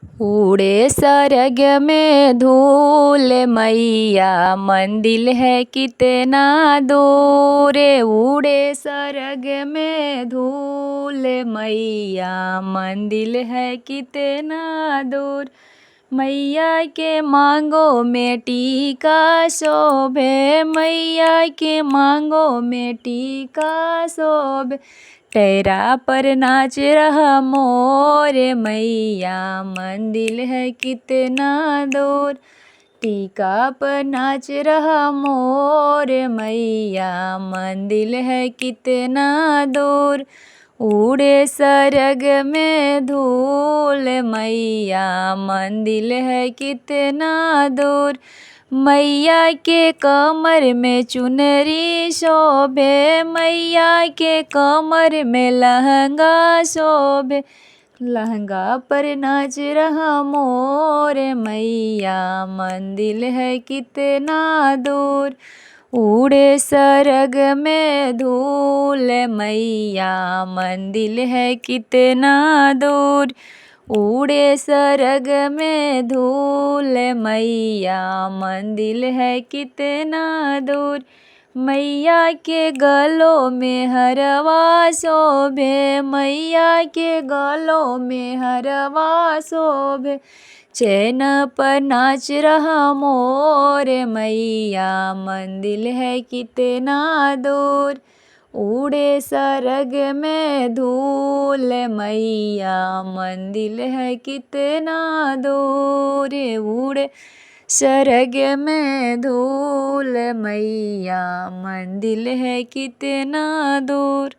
उड़े सरग में धूल मैया, मंदिर है कितना दूर। उड़े सरग में धूल मैया, मंदिर है कितना दूर। मैया के मांगों में टीका शोभे, मैया के मांगों में टीका शोभे। टैरा पर नाच रहा मोर मैया, मंदिर है कितना दूर। टीका पर नाच रहा मोर मैया, मंदिर है कितना दूर। उड़े सरग में धूल मैया, मंदिर है कितना दूर। मैया के कमर में चुनरी शोभे, मैया के कमर में लहंगा शोभे। लहंगा पर नाच रहा मोर मैया, मंदिर है कितना दूर। उड़े सरग में धूल मैया, मंदिर है कितना दूर। उड़े सरग में धूल मैया, मंदिर है कितना दूर। मैया के गलों में हरवा शोभे, मैया के गलों में हरवा शोभे। चैन पर नाच रहा मोर मैया, मंदिर है कितना दूर। उड़े सरग में धूल मैया, मंदिर है कितना दूर। उड़े सरग में धूल मैया, मंदिर है कितना दूर।